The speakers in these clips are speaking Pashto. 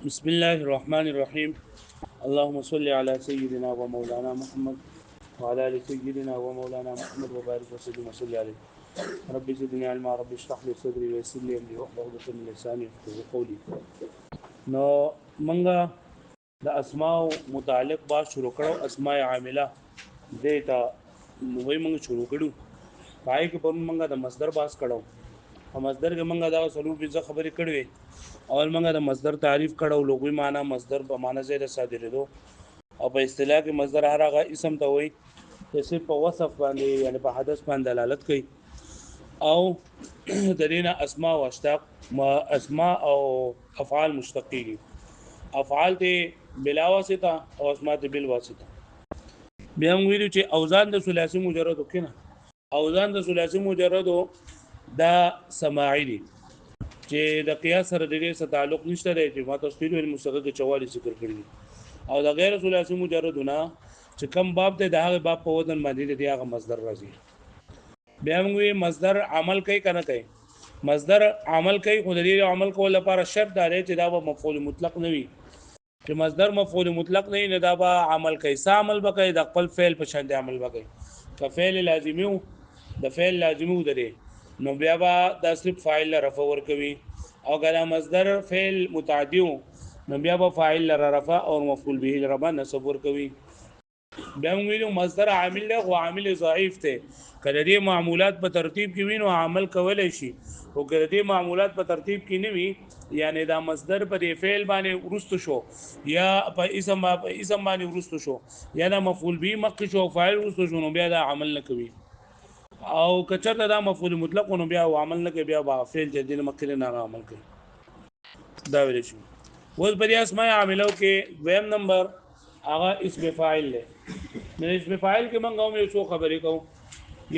بسم الله الرحمن الرحيم. اللهم صل على سيدنا ومولانا محمد وعلى ال سيدنا ومولانا محمد وبارك وسلم وصل عليه. رب زدني علما، رب اشرح لي صدري ويسر لي امري واحلل عقدة من لساني يفقهوا قولي. نو منګه د اسماء متعلق با شروع کړو. اسماء عامله دیتا وای منګه شروع کړو. پای کې په منګه د مصدر باس کړو. په مصدر کې منګه دا سلوک به خبرې کړې. اول منګه د مصدر تعریف کړو. لغوي معنی مصدر په معنی زید صادرېدو، او په اصطلاح کې مصدر هغه اسم ته وایي چې صرف په وصف باندې یعنی په حدث باندې دلالت کوي. او د دې نه اسماء او اشتق اسماء او افعال مشتقي. افعال ته بلا واسطه او اسماء ته بل واسطه. بیا موږ ویلو چې اوزان د ثلاثي مجرد وکړه. اوزان د ثلاثي مجرد دا سماعي دي چې د قیاس سره د دې سره تعلق نشته دی چې ما تفصیل المستقل کې 44 ذکر کړی. او د غیر ثلاثي مجردونه چې کم باب ته د هغه باب په وزن باندې دی هغه مصدر راځي. بیا موږ مصدر عمل کوي کنه کوي. مصدر عمل کوي خو د دې عمل کول لپاره شرط دا دی چې دا به مفعول مطلق نه وي. چې مصدر مفعول مطلق نه دا به عمل کوي. څه عمل وکړي؟ د خپل فعل په شان عمل وکړي. که فعل لازمي وو د فعل لازمي و درې نو بیا به د صرف فاعل رفع ور کوي. او کله مصدر فعل متعدی وو نو بیا به فاعل لره رفع او مفعول به لره نصب ور کوي. بیا موږ ویلو مصدر عامل له او عامل ضعیف ته کله دې معمولات په ترتیب کې وینو عمل کولای شي، او کله دې معمولات په ترتیب کې نه وي یعنی دا مصدر په دې فعل باندې ورستو شو یا په اسم باندې ورستو شو یا دا مفعول به مخکې شو فاعل ورستو شو نو بیا دا عمل نه کوي. او کچرته دا مفعول مطلق نو بیا عمل نه کوي، بیا با فعل جدید مخکې نه عمل کوي. دا ویل شو. اوس په اسماء عاملو کې دویم نمبر هغه اسم فاعل له. نو اسم فاعل کې موږ هم یو څو خبرې کوو.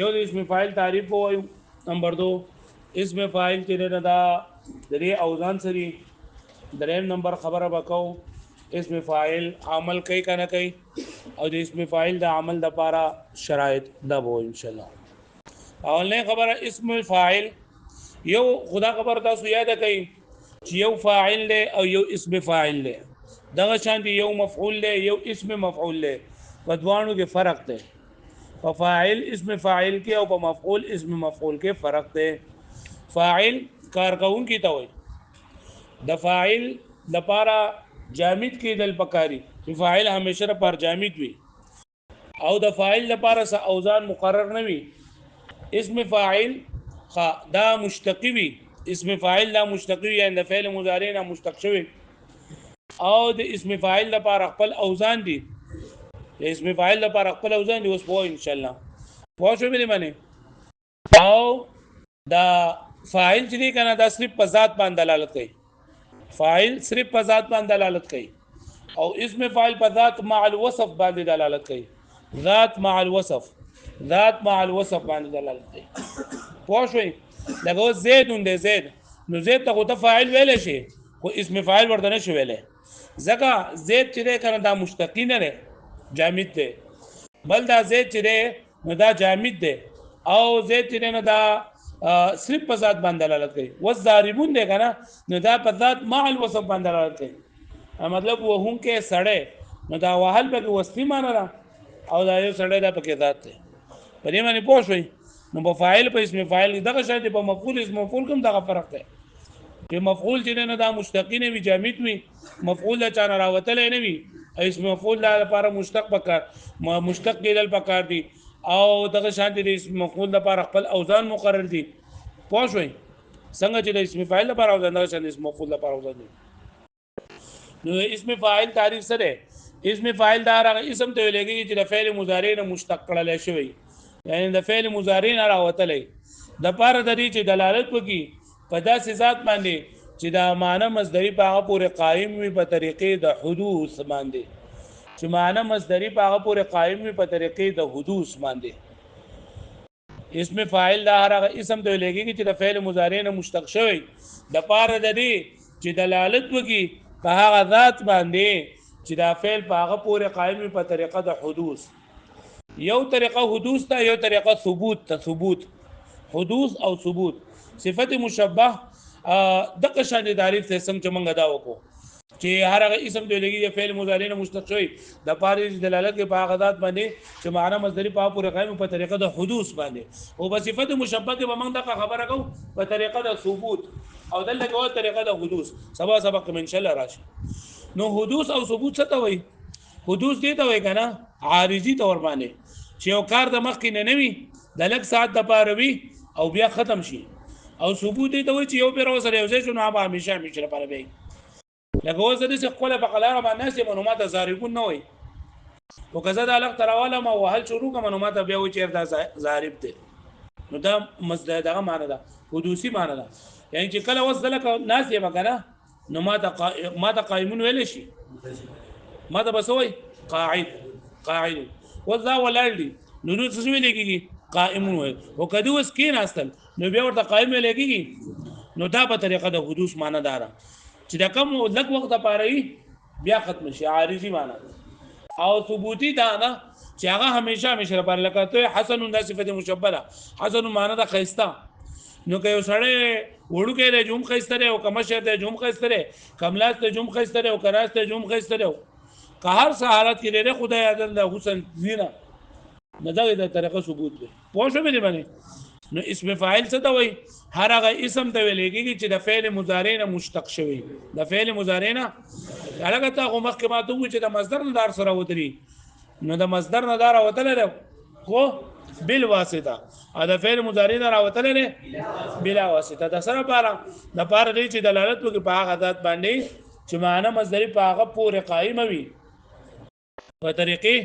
یو د اسم فاعل تعریف وایو. نمبر 2 اسم فاعل چې دا د اوزان سری. دریم نمبر خبره وکاو اسم فاعل عمل کوي کنه کوي، او د اسم فاعل د عمل د لپاره شرایط دا وو ان شاء الله. اولنې خبره اسم فاعل یو خدا خبر تاسو یاد کړئ چې یو فاعل له او یو اسم فاعل له دغه شان دي. یو مفعول له یو اسم مفعول له په دوانو کې فرق دی. په فاعل اسم فاعل کې او په مفعول اسم مفعول کې فرق دی. فاعل کارکون کی ته وایي. د فاعل لپاره جامد کېدل پکاري چې فاعل همیشه پر جامد وي، او د فاعل لپاره څه اوزان مقرر نه وي. اسم فاعل دا مشتقي وي. اسم فاعل دا مشتقي یعنی د فعل مضارع نه مشتق شوی، او د اسم فاعل لپاره خپل اوزان دي. د اسم فاعل لپاره خپل اوزان دي. اوس پوه ان شاء الله پوه شو به معنی. او دا فاعل چې دی کنه دا صرف په ذات باندې دلالت کوي. فاعل صرف په ذات باندې دلالت کوي، او اسم فاعل په ذات مع الوصف باندې دلالت کوي. ذات مع الوصف باندې دلالت کوي. پوه شئ؟ لکه زید اند زید نو زید ته خو ته فاعل ویل شي خو اسم فاعل ورته نشي ویلی ځکه زید چې دی کنه دا مشتقی نه دی، جامد دی. بل دا زید چې دی نو دا جامد دی، او زید چې دی نو دا صرف په ذات باندې دلالت کوي. والضاربون دی کنه نو دا په ذات مع الوصف باندې دلالت کوي. مطلب وهم کې سړی نو دا وهل پکې وصفي معنی ده، او دا یو سړی دا پکې ذات دی. په دې باندې پوه شئ. نو په فاعل په اسم فاعل دغه شی په مفعول اسم مفعول کوم دغه فرق دی چې مفعول چې نه دا مشتقی نه وي، جامد وي. مفعول د چا نه راوتلی نه وي. اسم مفعول لپاره مشتق پکار مشتق کېدل پکار دي، او دغه شان د اسم مفعول لپاره خپل اوزان مقرر دي. پوه شئ څنګه چې د اسم فاعل لپاره اوزان دغه شان د اسم مفعول لپاره اوزان دي. نو اسم فاعل تعریف سره اسم فاعل دا هغه اسم ته لګي چې د فعل مضارع نه مشتق کړل شوی، یعنی د فعل مضارع نه راوتلی د پاره د دې چې دلالت وکړي په داسې ذات باندې چې دا معنی مصدری په هغه پورې قائم وي په طریقې د حدوث باندې. چې معنی مصدری په هغه پورې قائم وي په طریقې د حدوث باندې. اسم فاعل دا هغه اسم ته لګي چې د فعل مضارع نه مشتق شوی د پاره د دې چې دلالت وکړي په هغه ذات باندې چې دا فعل په هغه پورې قائم وي په طریقه د حدوث. یو طریقه حدوث ته، یو طریقه ثبوت ته. ثبوت حدوث او ثبوت صفت مشبه دغه شان تعریف ته څنګه موږ دا وکړو چې هر هغه اسم دی لګي فعل مضارع نه مشتق شوی د پاره دلالت کې په غدات باندې چې معنا مصدری په پورې قائم په طریقه د حدوث باندې او په صفت مشبثه به موږ د خبره کو په طریقه د ثبوت او دلته کو طریقه د حدوث سبق من ان شاء الله راشي نو حدوث او ثبوت څه ته وایي حدوث دي ته وایي کنه عارضی تور باندې چې یو کار د مخ کې نه نوي د لک ساعت د پاره وي او بیا ختم شي او ثبوت دي ته وایي چې یو پیر وسره یو ځای شنو هغه همیشه لپاره وي لکه اوس د څه خپل په قلاره باندې سي معلومات زاربون نه وي او کزه د الګ تراواله ما وهل شروع کوم معلومات بیا و چیر دا زارب دي نو دا مصدر دغه معنی ده حدوثي معنی ده یعنی چې کله وصل لك ناس یې وکړه نو ما ته قائمون ویل شي ما ته بسوي قاعد وذا ولړي نو څه ویل کېږي قائمون وي او کدی وس کې ناستل نو بیا ورته قائم ویل کېږي نو دا په طریقه د حدوث معنی دارا چې دا کم لږ وخت لپاره بیا ختم شي عارضی معنی او ثبوتی دا نه چې هغه همیشه لپاره لکه ته حسن د صفت مشبهه حسن معنی دا خيستا نو که یو سړی وړو کې د جوم خيسته او کمشه د جوم خيسته کملاس د جوم خيسته او کراس د جوم خيسته که هر څه حالت کې لري خدای عدل د حسن زینا نه دا د طریقه ثبوت دی پوه شو مې باندې نو اسم فاعل څه ته وایي هر هغه اسم ته ویل کېږي چې د فعل مضارع نه مشتق شوی د فعل مضارع نه هغه ته خو مخکې ما ته وایي چې د مصدر نه دار سره ودري نو د مصدر نه دار وتل خو بل واسطه ا د فعل مضارع نه راوتل بلا واسطه د سره د پاره دی چې دلالت وکړي په هغه ذات باندې چې معنی مصدری په هغه پورې قائم وي په طریقې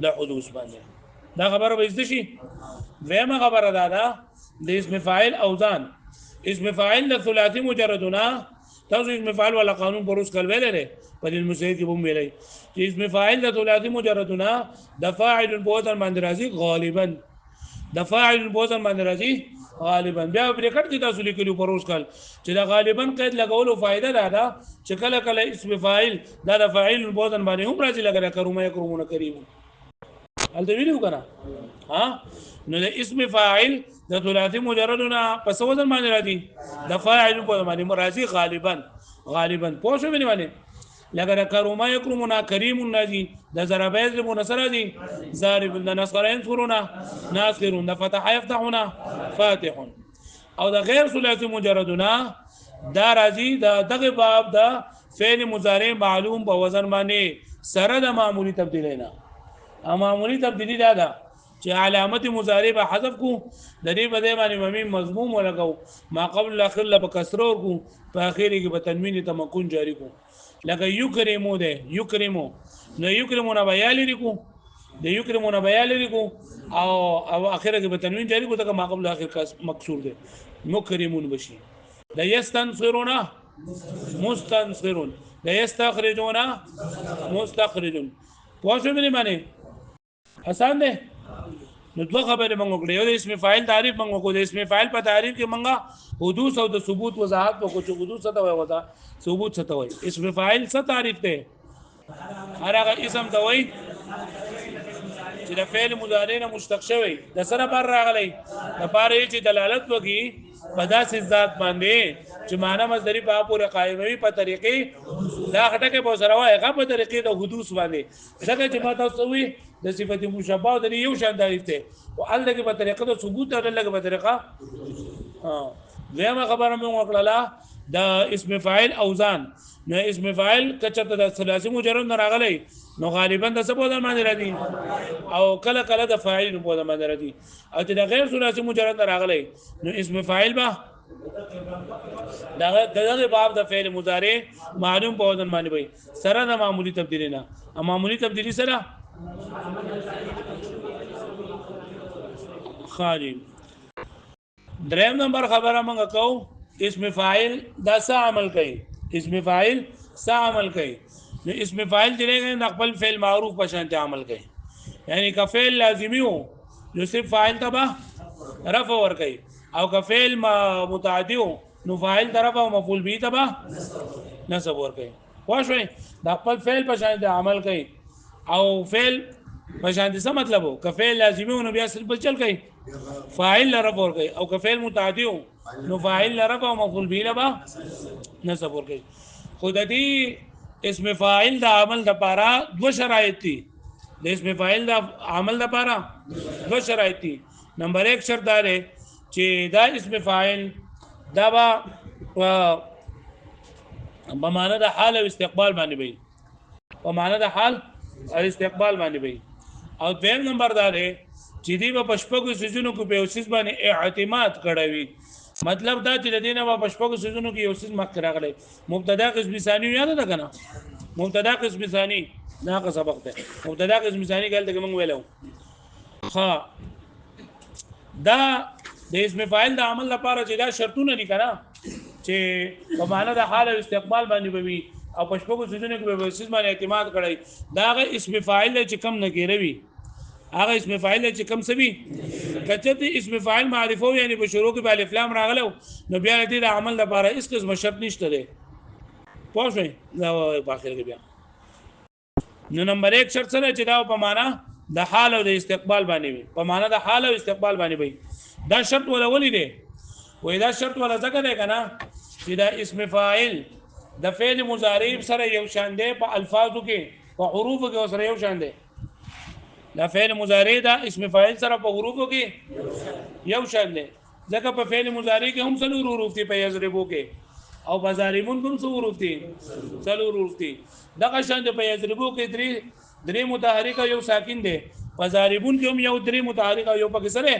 د حدوث باندې دا خبره به زده شي ویمه خبره ده د اسم فاعل اوزان اسم فاعل د ثلاثي مجردنا تاسو اسم فاعل ولا قانون بروز کول ویلې په دې مسائل کې هم ویلې چې اسم فاعل د ثلاثي مجردنا د فاعل بوزن باندې راځي غالبا د فاعل بوزن باندې راځي غالبا بیا بریکټ کې تاسو لیکلو بروز کول چې د غالبا قید لګولو فائدہ ده چې کله کله اسم فاعل د فاعل بوزن باندې هم راځي لګره کرومه کرومونه کریم هل ته ویلو کنه ها نو د اسم فاعل د ثلاثي مجردنا پس وزن باندې راځي د فاعل په باندې مرضی غالبا پوه شو باندې لکه کروما یکرمنا کریم ناجی د ضربیز لمنصر دي ضارب د نصرین سرونا ناصرون د فتح يفتحنا فاتح او د غیر ثلاثي مجردنا دا راځي د دغه باب د فعل مضارع معلوم په وزن باندې سره د معمولی تبدیلینا معمولی تبدیلی دا ده چې علامت مضارع به حذف کو د دې په دې باندې میم مضموم ولګو ما قبل الاخر له کسرور کو په اخر کې به تنوین تمکن جاری کو لکه یکرمو ده یکرمو نو یکرمونه بیا لري کو د یکرمونه بیا لري کو او اخر کې به تنوین جاری کو ته ما قبل اخر مکسور ده مکرمون بشي د یستنصرون مستنصرون د یستخرجون مستخرجون پوه شو مې معنی آسان ده نو دوه خبرې موږ وکړې یو د اسم فاعل تعریف موږ وکړو د اسم فاعل په تعریف کې موږ حدوث او د ثبوت وضاحت وکړو چې حدوث څه ته وایي ثبوت څه ته وایي اسم فاعل څه تعریف ده هر هغه اسم ته وایي چې د فعل مضارع نه مشتق شوی د سره بر راغلی د پاره چې دلالت وکړي په داسې ذات باندې چې معنی مصدری په پورې قائموي په طریقې دا خټکه په سره وایي هغه په طریقې د حدوث باندې څنګه چې ما تاسو وی د صفت مشابهه د یو شان تعریف ته او الګ په طریقه د ثبوت او الګ په طریقه زما خبره مې وکړه د اسم فاعل اوزان نو اسم فاعل کچته د ثلاثي مجرد نه راغلی نو غالبا د څه په ځای باندې راځي او کله کله د فاعل په ځای باندې راځي او چې د غیر ثلاثي مجرد نه راغلی نو اسم فاعل به دغه باب د فعل مضارع معلوم په ځای باندې وي سره د معمولی تبدیلی نه معمولی تبدیلی سره خالی دریم نمبر خبره مونږ کو اسم فاعل دا څه عمل کوي اسم فاعل څه عمل کوي نو اسم فاعل چې نه خپل فعل معروف په شان عمل کوي یعنی که فعل لازمی وو نو صرف فاعل ته رفع ور کوي او که فعل متعدی وو نو فاعل طرف او مفعول به ته نصب ور کوي واښوي دا خپل فعل په شان عمل کوي او فعل په شان څه مطلب وو که فعل لازمی وو نو بیا صرف چل کوي فاعل رفع ور کوي او که فعل متعدی وو نو فاعل رفع او مفعول به له نصب ور کوي خود دې اسم فاعل د عمل د پاره دو شرایط دي. د اسم فاعل د عمل د پاره دو شرایط دي. نمبر 1 شرط دا دی چې دا اسم فاعل دا با په معنا د حال او استقبال باندې وي. په معنا د حال او استقبال باندې وي. او دویم نمبر دا دی چې دی په پشپغو سيزونو کو په اوسیس باندې اعتماد کړوي. مطلب دا چې د دینه په پشپغو سيزونو کې اوسیس مخ راغلی. مبتدا قسم ثانی یاد ده کنه؟ مبتدا قسم ثانی دا که سبق ده. مبتدا قسم ثانی ګل ته موږ ویلو. ها دا د اسم فاعل د عمل لپاره چې دا شرطونه دي کنه چې په معنا د حال او استقبال باندې وي او پښپغو سيزونو کې به اوسیس باندې اعتماد کړی. دا غي اسم فاعل چې کم نه کېروي. هغه اسم فاعل چې کم سوي کچته اسم فاعل معرفو یعنی په شروع کې به الف لام راغلو نو بیا دې د عمل لپاره اس قسم شرط نشته ده. پوه شئ دا په اخر کې بیا نو نمبر 1 شرط سره چې دا په معنا د حال او د استقبال باندې وي. په معنا د حال او استقبال باندې وي. دا شرط ولا ولې دی؟ وای دا شرط ولا ځکه دی کنه چې دا اسم فاعل د فعل مضارع سره یو شان دی په الفاظو کې په حروفو کې سره یو شان دی. دا فعل مضارع دا اسم فاعل سره په حروفو کې یو شان دی. ځکه په فعل مضارع کې هم څلور حروف دي په یضربو کې او په ضاربون کوم څو حروف دي؟ څلور حروف دي. دغه شان دی په یضربو کې درې متحرک او یو ساکن دی. په ضاربون کې هم یو درې متحرک او یو پکې سره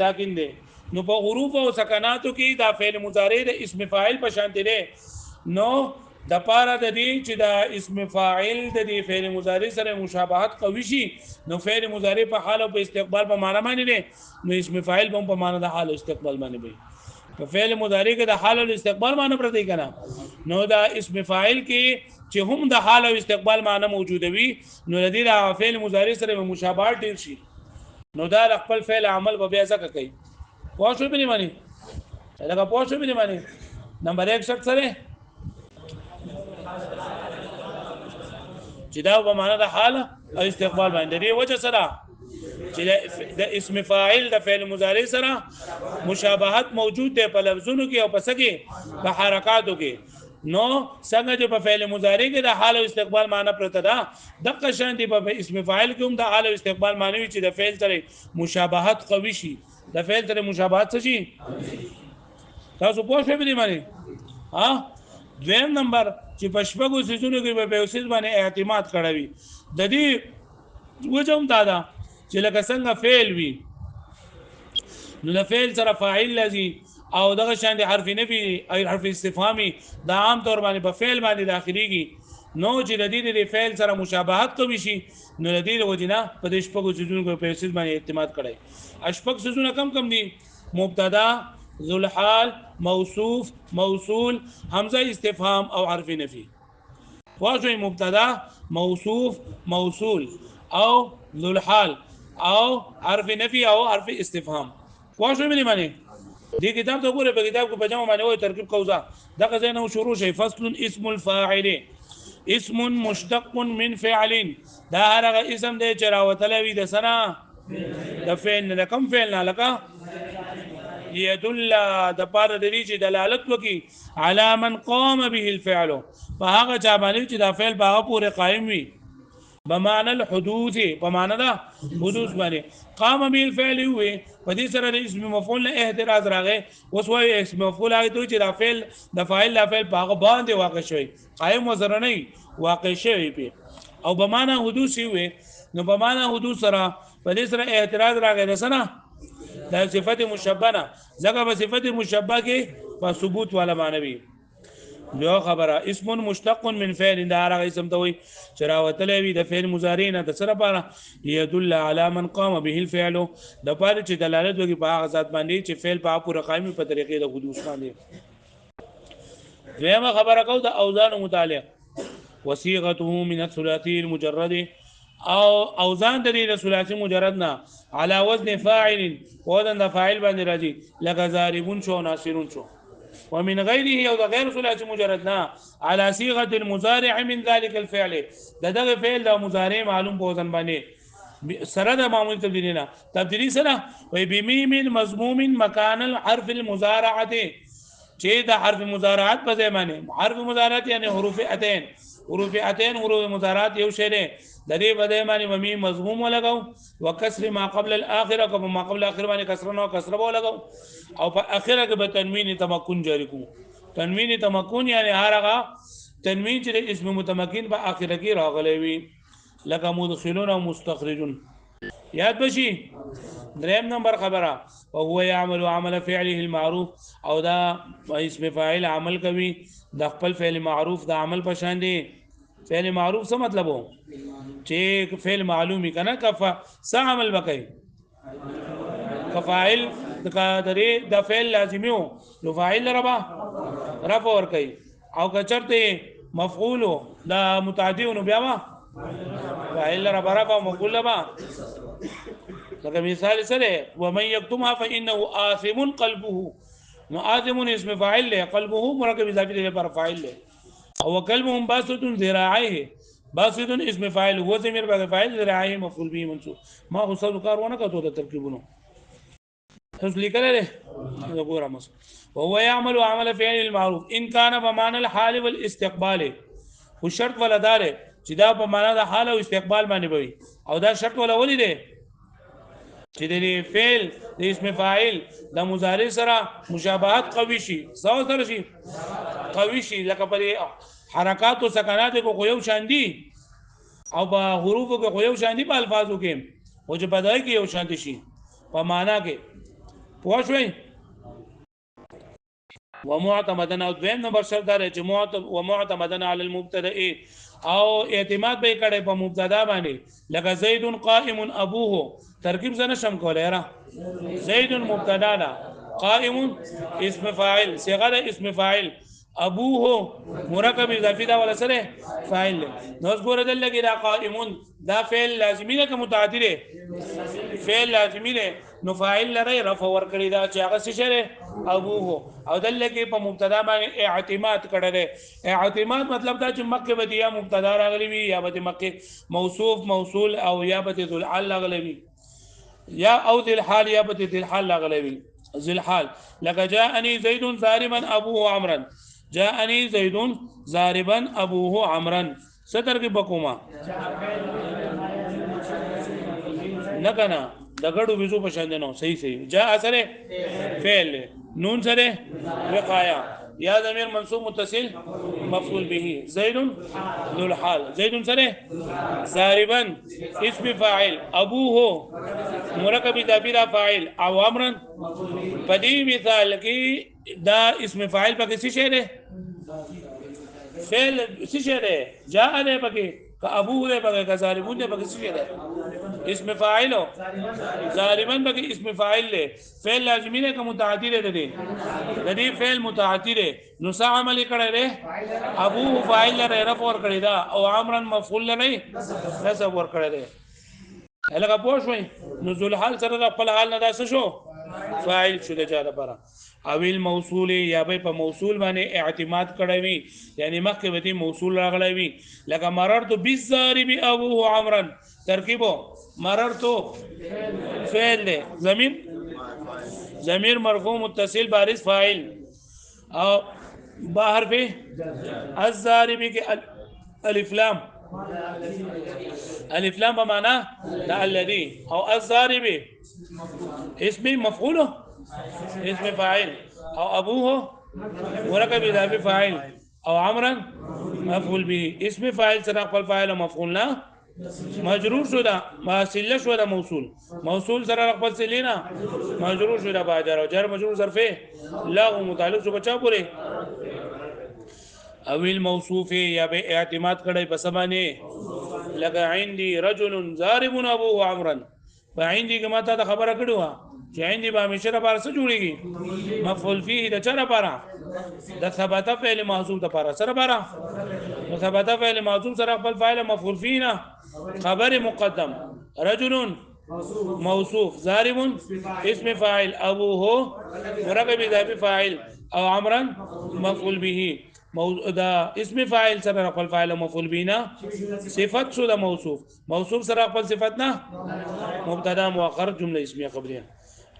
ساکن دی. نو په حروف او سکناتو کې دا فعل مضارع د اسم فاعل په شان دی. نو د پاره د دې چې دا اسم فاعل د دې فعل مضارع سره مشابهت قوي شي نو فعل مضارع په حال او په استقبال په معنا باندې دی نو اسم فاعل هم په معنا د حال او استقبال باندې وي. په فعل مضارع کې د حال او استقبال معنا پرته کنا نو دا اسم فاعل کې چې هم د حال او استقبال معنا موجود وي نو د دې د فعل مضارع سره مشابهت ډیر شي نو دا خپل فعل عمل به بیا ځکه کوي. پوه شو به نه مانی دا پوه شو به نه مانی. نمبر 1 شرط سره چې دا په معنا د حال او استقبال باندې دی وجه سره چې د اسم فاعل د فعل مضارع سره مشابهت موجود دی په لفظونو کې او په سکه په حرکاتو کې. نو څنګه چې په فعل مضارع کې د حال او استقبال معنا پرته ده دغه شان دی په اسم فاعل کې هم د حال او استقبال معنی چې د فعل سره مشابهت قوي شي. د فعل سره مشابهت شي. تاسو پوه شئ به دې معنی ها. دویم نمبر چې پښپغو سيزونو کې په اوسیس باندې اعتماد کړوي. د دې وجه هم دا ده چې لکه څنګه فعل وي نو د فعل سره فاعل لذي او دغه شان د حرف نفي او حرف استفهامي دا عام طور باندې په فعل باندې داخليږي. نو چې د دې د فعل سره مشابهت کوي شي نو د دې وجنه په دې شپږو سيزونو کې په اوسیس باندې اعتماد کړي. اشپږ سيزونه کم دي. مبتدا ذو الحال موصوف موصول حمزه استفهام او حرف نفي. واجه مبتدا موصوف موصول او ذو الحال او حرف نفي او حرف استفهام. واجه معنی معنی دې کتاب ته ګوره په کتاب کې په جمع باندې وایي ترکیب قوزه دغه ځای نو شروع شي. فصل اسم الفاعل اسم مشتق من فعل. دا هغه اسم دی چې راوتلوي د سنا د فعل نه کوم فعل نه لکه يدل د پاره د دې چې دلالت وکي على من قام به الفعل په هغه چا باندې چې دا فعل باغه پورې قائم وي بمعنى الحدوث په معنا دا حدوث باندې قام به الفعل وي په دې سره د اسم مفعول له احتراز راغی. اوس وایي اسم مفعول هغه ته چې دا فعل د فاعل لا فعل باغه باندې واقع شوی قائم وزر نه واقع شوی په او بمعنى حدوث وي نو بمعنى حدوث سره په دې سره احتراز راغی رسنه دا صفت مشبهه ځکه په صفت مشبهه کې په ثبوت والا معنی وي. جو خبره اسم مشتق من فعل دا هغه اسم ته وي چې راوتلی وي د فعل مضارع نه د سره لپاره يدل على من قام به الفعل د پاره چې دلالت وکړي په هغه ذات باندې چې فعل په پوره قائم په طریقې د حدوث باندې. دیمه خبره کو د اوزان متعلق وصيغته من الثلاثي المجرد او اوزان د دې ثلاثي مجرد نه على وزن فاعل وزن فاعل باندې راځي لکه ضاربون شو ناصرون شو. ومن غيره او غير ثلاثي مجرد نه على صيغه المضارع من ذلك الفعل دغه فعل د مضارع معلوم په وزن باندې سره د معمول تبدیلی نه تبدیلی سره وي بميم مضموم مكان الحرف المضارعه چې د حرف مضارعات په ځای باندې حرف مضارعات یعنی حروف اتین حروف اتین حروف مضارعات یو شی دی د دې بدای باندې ممی مضموم ولګاو وکسر ما قبل الاخره کوم ما قبل الاخره باندې کسر نو کسر ولګاو او په اخره کې به تنوین تمکن جاری کو تنوین تمکن یعنی هرغه تنوین چې اسم متمکن په اخره کې راغلی وي لکه مدخلون او مستخرجون یاد بشي دریم نمبر خبره وهو يعمل عمل فعله المعروف او دا اسم فاعل عمل کوي د خپل فعل معروف د عمل په شان دی فعل معروف څه مطلب وو چې فعل معلومي کنه کفا څه عمل وکړي کفاعل د فعل لازمي وو نو فاعل ربا رفع ور کوي او کچرته مفعول دا متعدی نو بیا ما فاعل ربا رفع مفعول ربا لکه مثال سره ومن يكتمها فانه آثم قلبه نو آثم اسم فاعل له قلبه مرکب اضافي له پر فاعل له او قلبهم باسط ذراعيه باسط اسم فاعل هو ضمير بعد فاعل ذراعيه مفعول به منصوب ما غصه کارونه کته د ترکیبونو تاسو لیکل له وګورم وهو يعمل عمل فعل المعروف ان كان بمعنى الحال والاستقبال خو شرط ولدار چې دا په معنا د حال او استقبال باندې وي او دا شرط ولا ولې دی چې د فعل د اسم فاعل د مضارع سره مشابهت قوي شي سره شي قوي شي لکه په حرکات او سکنات کو یو شان دي او په حروف کو یو شان دي په الفاظو کې او چې بدای کې یو شان دي شي په معنا کې پوه شئ ومعتمدن او دویم نمبر شرط دا چې ومعتمدن علی المبتدا او اعتماد به کړي په مبتدا باندې لکه زید قائم ابوه ترکیب زنه شم کولای را زید مبتدا دا قائم اسم فاعل صيغه اسم فاعل ابوه مرکب اضافي دا ولا سره فاعل نو ګوره دلته دا قائمون دا فعل لازمي ده که متعدی ده فعل لازمي ده نو فاعل لري رفع ور کړی دا چې هغه څه شری ابوه او دلته په مبتدا باندې اعتماد کړی ده اعتماد مطلب دا چې مکه بدیه مبتدا راغلی وي یا به مکه موصوف موصول او یا به ذل حال راغلی وي یا او ذل حال یا به ذل حال راغلی وي ذل حال لك جاءني زيد ضاربا ابوه عمرا جاءني زيد ضاربا ابوه عمرا ستر کې بکوما نه کنه دغړو بيزو په شان نه صحیح جاء سره فعل نون سره وقایا یا ضمیر منصوب متصل مفعول به زید ذو الحال زید سره ضاربا اسم فاعل ابوه مرکب اضافي دا فاعل او امرا پدې مثال کې دا اسم فاعل پکې څه شی دی فعل څه شی دی جاء دی پکې که ابوه دی پکې که ضاربون دی پکې څه شی دی اسم فاعل ضاربا پکې اسم فاعل له فعل لازمي نه که متعدی دی د دې فعل متعدی دی نو څه عمل کړی دی ابوه فاعل لري رفع ور کړی دا او امرا مفعول لري نصب ور کړی دی هلکه پوه شوئ نو ذل حال سره خپل حال نه داسه شو فاعل شو د چا لپاره او الموصول یا به په موصول باندې اعتماد کړی وي یعنی مخکې به موصول راغلی وي لکه مررت بالضارب ابوه عمرا ترکیبو مررت فعل له ضمیر مرفوع متصل بارز فاعل او باہر پہ الضارب کے الف لام بمعنى دا الذي او الضارب اسم مفعول اسم فاعل او ابوه مرکب اضافي فاعل او عمرا مفعول به اسم فاعل سره خپل فاعل او مفعول نه مجرور شو دا ماسله شو دا موصول سره خپل سلینا مجرور شو دا باجر او جر مجرور ظرفه لا متعلق شو بچا پوره او الموصوف یا به اعتماد کړي په سمانه لکه عندي رجل ضارب ابو عمرا فعندي کما ته خبره کړو چې عندي به همیشه لپاره څه جوړيږي مفعول فيه د چا لپاره د ثبت فعل محذوف لپاره سره لپاره د ثبت فعل محذوف سره خپل فاعل مفعول فيه نه خبر مقدم رجل موصوف ضارب اسم فاعل ابوه مرکب اضافي فاعل او عمرا مفعول به دا اسم فاعل سره خپل فاعل مفعول به نه صفت شو د موصوف سره خپل صفت نه مبتدا مؤخر جمله اسمیه خبریه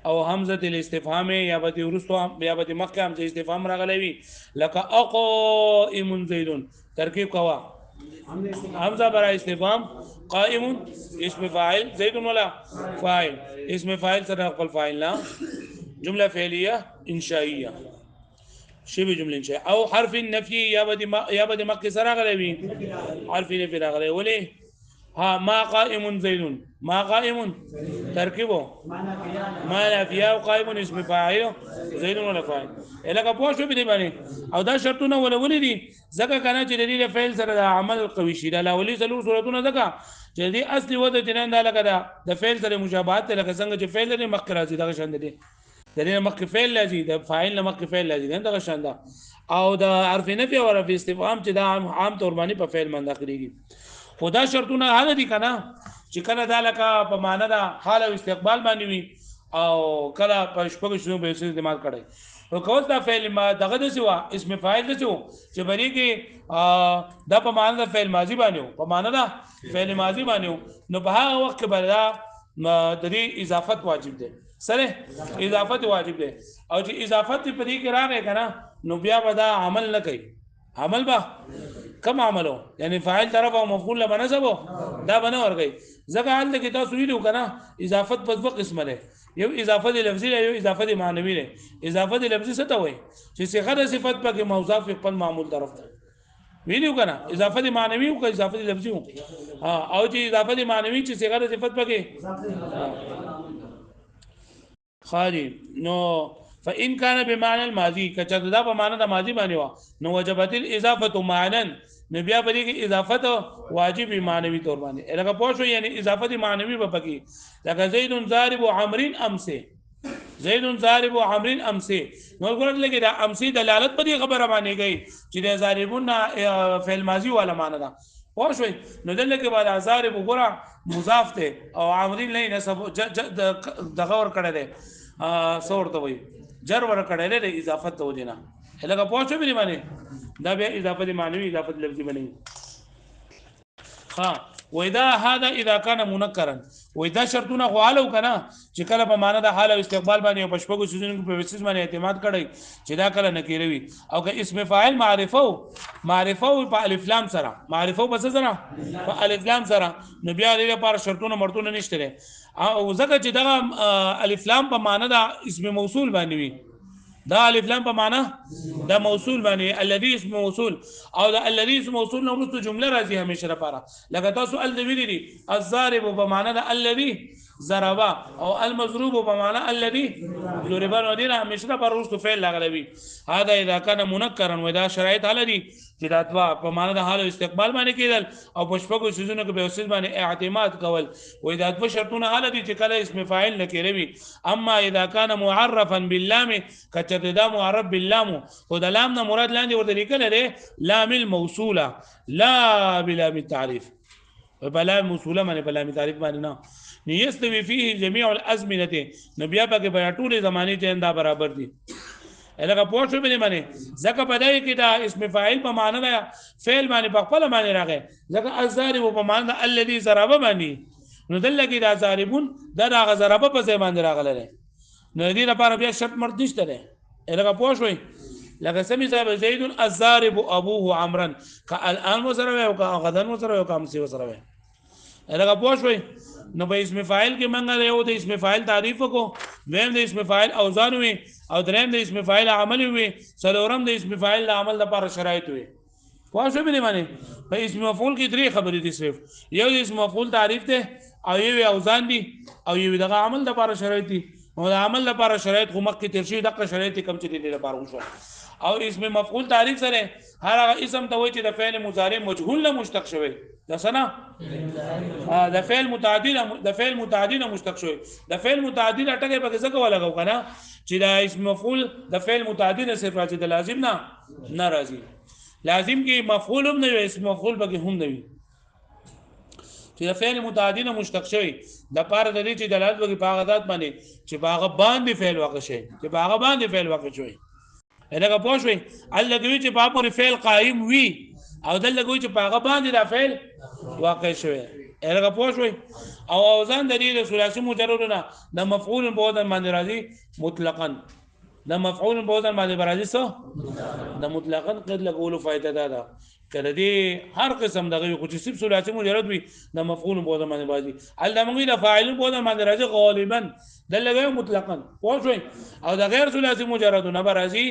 او حمزه الاستفهام یا به ورستو یا به مخکې حمزه استفهام راغلی وي لکه اقائم زید ترکیب کوا حمزه برای استفهام قائم اسم فاعل زید ولا فاعل اسم فاعل سره خپل فاعل لا جمله فعليه انشائيه شبه جمله انشائيه او حرف النفي يا بدي مكه سره غلبي حرف نفي راغلي ولي ها ما قائم زيد ما قائم تركيبه ما لا فيها وقائم اسم فاعل زيد ولا فاعل الګه پوه شو به دی باندې او دا شرطونه ولولې دي ځکه کنه چې د دې فعل سره د عمل قوي شي دا ولې څلور صورتونه ځکه چې دې اصلي وده جنان دا لګه د فعل سره مشابهت لکه څنګه چې فعل لري مخکې راځي دا شان دي د دې مخکې فعل لازم د فاعل نه مخکې فعل لازم دا شان ده او د حرف نفي او حرف استفهام چې دا عام طور باندې په فعل باندې داخليږي خدا شرطونه هغه دي کنه چې کله دا لکه په معنا دا حال او استقبال باندې وي او کله په شپږ شنو به استعمال کړي او کوم دا فعل ما دغه د سوا اسم فاعل د سو چې بری کې دا په معنا د فعل ماضي باندې په معنا دا فعل ماضي باندې نو په هغه وخت کې بل د دې اضافت واجب ده سره اضافت واجب ده او چې اضافت په دې کې راغی کنه نو بیا به دا عمل نه کوي عمل با کم عملو یعنی فاعل طرف او مفعول له بنسبو دا بنه ورغی ځکه حال کې تاسو ویلو کنه اضافت په دوه قسمه ده یو اضافه لفظي یو اضافه معنوي ده اضافه لفظي څه ته وایي چې صيغه د صفت په کې موصوف خپل معمول طرف ته ویلو کنه اضافه معنوي او اضافه لفظي او چې اضافه معنوي چې صيغه د صفت په کې خالي نو فإن كان بمعنى الماضي کچته دا په معنی د ماضي باندې و نو وجبت الاضافه معنا نو بیا په دې کې اضافت واجب معنوي تور باندې لکه پوه شو یعنی اضافت معنوي په کې لکه زید ضارب عمرو امسه زید ضارب عمرو امسه نو ګورل لګي دا امسه دلالت په دې خبره باندې کوي چې د ضاربون فعل ماضي ولا معنی دا پوه شو نو دلته کې بعد ضارب وګړه مضاف ته او عمرو نه نسب دغه ور کړه ده سور ته وي جر ور کړه ده اضافت ته ودینا لکه پوه شو به باندې دا بیا اضافه معنوي اضافه لفظي بنئ ها واذا هذا اذا كان منكرا واذا شرطونه غوالو کنه چې کله په معنا د حال او استقبال باندې او پښپغو سيزونو په وسیس باندې اعتماد کړي چې دا کله نکیروي او که اسم فاعل معرفه په الف لام سره معرفه په سره په الف لام سره نو بیا د لپاره شرطونه مرتونه نشته او ځکه چې دا الف لام په معنا د اسم موصول باندې وي دا الف لام په معنا دا موصول باندې الذي اسم موصول او دا الذي اسم موصول نو ورته جمله راځي همیشه لپاره لکه تاسو ال دی ویلي دي الضارب په معنا دا الذي ضرب او المضروب په معنا الذي ضرب نو دي همیشه لپاره ورته فعل لاغلوي هذا اذا كان منكرا ودا شرایط علي چې دا دوا په معنا د حال او استقبال باندې کېدل او پښپغو سيزونو کې به وسیل باندې اعتماد کول وې دا دوا شرطونه حال دي چې کله اسم فاعل نکروي اما اذا كان معرفا باللام کچته دا معرف باللام او د لام نه مراد لاندې ورته لیکل دي لام الموصوله لا بلام التعريف بلا موصوله باندې بلا تعریف باندې نه يستوي فيه جميع الازمنه نبي په کې بیا ټول زمانه چې دا برابر دي الګه پوه شو به باندې ځکه په دای کې دا اسم فاعل په معنا دا فعل باندې په خپل باندې راغی ځکه الضارب په معنا الذي ضرب باندې نو دلته کې دا ضاربون دا ضرب په ځای باندې راغله نو دې لپاره بیا شرط مرد نشته ده الګه پوه شوي لکه سمي صاحب زید الضارب ابوه عمرا الان وسره او غدن وسره او کامسی وسره الګه پوه شوي نو په اسم فاعل کې منګه یو د اسم فاعل تعریف کو دویم د اسم فاعل اوزان وي او دریم د اسم فاعل عمل وي څلورم د اسم فاعل عمل لپاره شرایط وي خو څه به معنی په اسم مفعول کې درې خبرې دي صرف یو د اسم مفعول تعریف ده او یو اوزان دي او یو دغه عمل لپاره شرایط دي او د عمل لپاره شرایط خو مخکې تر شي دغه شرایط کم چې دي لپاره وشو او اسم مفعول تعریف سره هر هغه اسم ته وایي چې د فعل مضارع مجهول نه مشتق شوی د سنا د فعل متعدی نه مشتق شوی د فعل متعدی ټکي په څه کوه لګاو کنه چې د اسم مفعول د فعل متعدی نه صرف راځي د لازم نه ناراضي لازم کې مفعول هم نه وي اسم مفعول به هم نه وي چې د فعل متعدی نه مشتق شوی د پاره د دې چې دلالت وکړي په هغه ذات باندې چې په هغه باندې فعل واقع شي چې په هغه باندې فعل واقع شوی الګه پوه شوي الله کوي چې په پورې فعل قائم وي او دلته کوي چې په هغه باندې دا فعل واقع شوی الګه پوه شوي او اوزان د دې ثلاثي مجرد نه د مفعول په وزن باندې راځي مطلقاً د مفعول په وزن باندې راځي څه د مطلقاً قد لګولو فائدہ ده کله دې هر قسم دغه خو چې صرف ثلاثي مجرد وي د مفعول به د باندې بازي علمغه د فاعل به د باندې راځي غالبا د لګي مطلقاً پوه شئ او د غیر ثلاثي مجرد نه راځي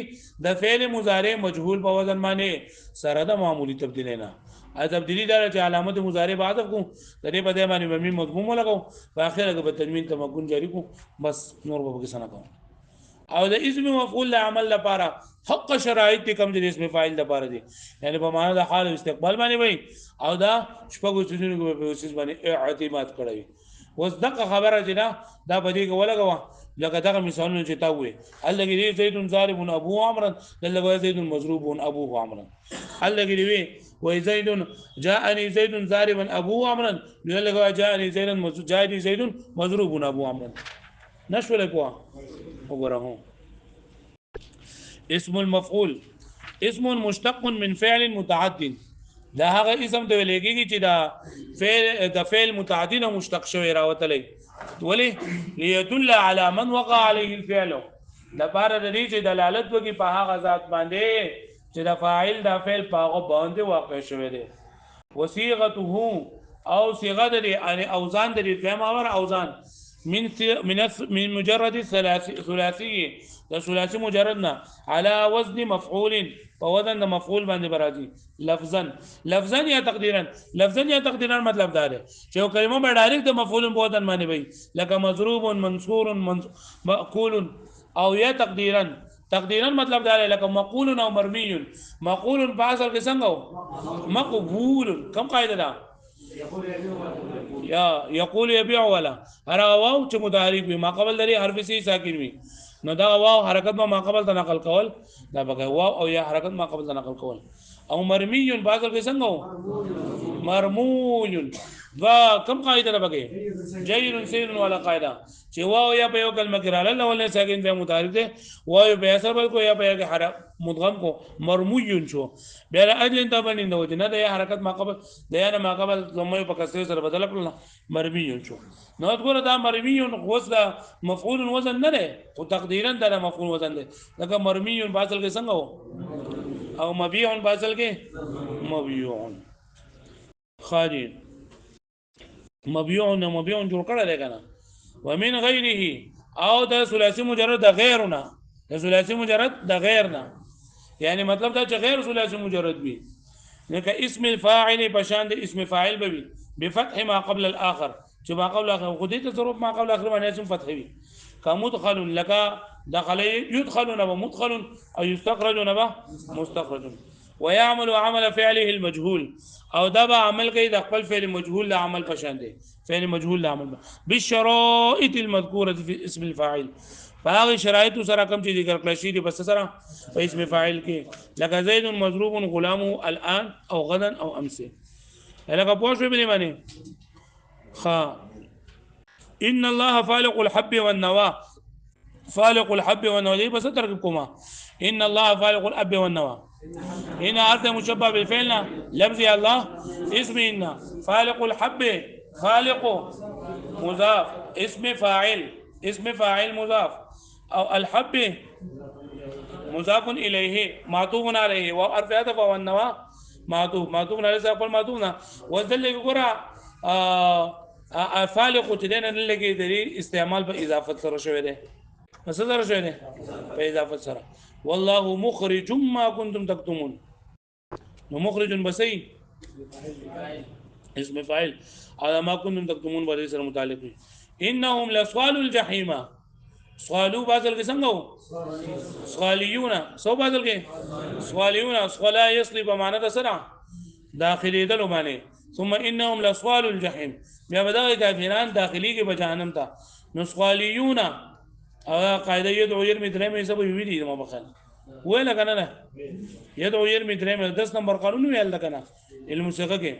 د فعل مضارع مجهول په وزن باندې سره د معمولی تبدیل نه ا تبدیلی دار چې علامت مضارع بعد کو د دې په دې باندې میم مضموم لګاو په اخر کې به تنوین تمکن جاری کو بس نور به کې سنا کوم او د اسم مفعول له عمل لپاره حق شرایط کم د اسم فاعل لپاره دي یعنی په معنا د حال استقبال باندې وي او دا شپږو چیزونو په اوسس باندې اعتماد کړی اوس دغه خبره چې دا په دې کې ولګوا لکه دغه مثالونه چې تا وې الګي زید ضارب ابو عمرو دلته زید مضروب ابو عمرو الګي وی وزيد جاءني زيد ضاربا ابو عمرو دلته جاءني زيد مضروب ابو عمرو نشو لکوا وګورم اسم المفعول اسم مشتق من فعل متعد دا هغه اسم ته لګیږي چې دا فعل متعدد او مشتق شوی راوتلی ولی ليدل على من وقع عليه الفعل دا بار د دې چې دلالت وکي په هغه ذات باندې چې دا فاعل دا فعل په هغه باندې واقع شوی دی وصيغته او صيغه د یعنی اوزان د دې فهم او اوزان من مجرد ثلاثي ده ثلاثي مجردنا على وزن مفعول فوزن مفعول باندې برازي لفظا یا تقديرا مطلب دا دی چې یو کلمه به ډایرکټ د مفعول په وزن باندې وي لکه مضروب منصور مأكول او یا تقديرا مطلب دا دی لکه مقول او مرمي مقول په اصل کې څنګه مقبول کوم قاعده ده يقول يبيع ولا هر واو چې متحرک وي ما قبل لري حرف سي ساکن وي نو دا واو حرکت ما قبل ته نقل کول دا بګه واو او یا حرکت ما قبل ته نقل کول او مرمي بعض کې څنګه مرموي وا کم قاعده ده بګه جير سين ولا قاعده چې واو یا په یو کلمه کې رااله ولې ساکن به متحرک ده واو به اثر بل کو یا په حرف مدغم کو مرموي شو بیا اجل انت باندې نو چې نه د حرکت ما قبل د یا ما قبل زموږ په کسر سره بدل کړل مرمي شو نو ګوره دا مرمي غوس دا مفعول وزن نه ده او تقديرا دا مفعول وزن ده لکه مرمي باصل کې څنګه او مبيع باصل کې مبيع خالد مبيع جوړ کړل دی کنه ومن غيره او د ثلاثي مجرد د غیرنا د ثلاثي مجرد د غیرنا یعنی مطلب دا چې غیر ثلاثي مجرد وي لکه اسم الفاعل بشان د اسم فاعل به بفتح ما قبل الاخر چې ما قبل اخر خو دې ته ضرورت ما قبل اخر باندې اسم فتح وي كمدخل لك دخل يدخل نبا مدخل او يستخرج نبا مستخرج ويعمل عمل فعله المجهول او دا به عمل کوي د خپل فعل مجهول له عمل پشان دي فعل مجهول له عمل بالشرائط المذكوره في اسم الفاعل فهغه شرایط سره کوم چې ذکر کړل شي دي بس سره په اسم فاعل کې لکه زید مضروب غلامه الان او غدا او امس لکه پوه شو به معنی ان الله فالق الحب والنوى فالق الحب والنوى بس تركب كما ان الله فالق الحب والنوى هنا عرض مشبه بالفعل لفظ الله اسم ان فالق الحب خالق مضاف اسم فاعل مضاف او الحب مضاف اليه معطوف عليه وحرف عطف والنوى معطوف عليه سقل معطوف وذل ګورا فالق تدين لګي د استعمال په اضافت سره شوی دی پس سره شوی دی په اضافت سره والله مخرج ما كنتم تكتمون نو مخرج بسي اسم فاعل على ما كنتم تكتمون باندې سره متعلق وي انهم لصوال الجحيم صالو بازل کې څنګه صاليون سو بازل کې صاليون صلا يصلي بمعنى د سره داخلي دلو باندې ثم انهم لصوال الجحيم بیا بدغه کافران داخلي کې بجهنم ته نصاليون او قاعده يدعو يرمي درمه سبب ویلي ما بخل ولا کنه نه يدعو يرمي درمه 10 نمبر قانون ویل ده کنه الموسیقه کې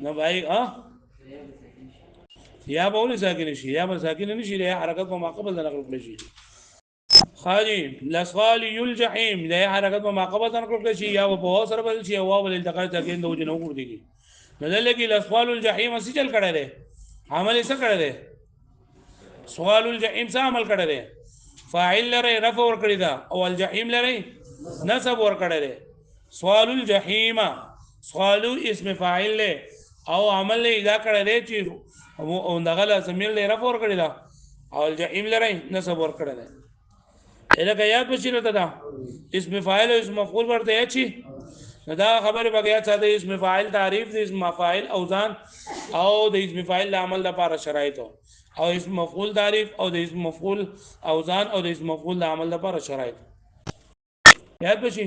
نو بھائی یا بول ساکن شي یا بل ساکن نشي له حرکت په ماقبل د نقل کړی شي خاجي لصالي الجحيم له حرکت په ماقبل د نقل کړی شي یا په سره بدل شي او ول التقاء تاکي نو جنو ور دي نزل کې لصال الجحيم سي چل کړه ده عمل څه کړه ده سوال الجحيم څه عمل کړه ده فاعل لري رفع ور کړی دا او الجحيم لري نصب ور کړی ده سوال الجحيم قالو اسم فاعل له او عمل له اذا کړه دی چې او دغه ضمیر له رفع ور کړی دا او الجحیم لري نسب ور کړی دی الکه یاد بشیره دا اسم فاعل او اسم مفعول ورته یا چی دا خبره بګیا ساده اسم فاعل تعریف د اسم فاعل اوزان او د اسم فاعل عمل لپاره شرایط او اسم مفعول تعریف او د اسم مفعول اوزان او د اسم مفعول عمل لپاره شرایط یاد بشي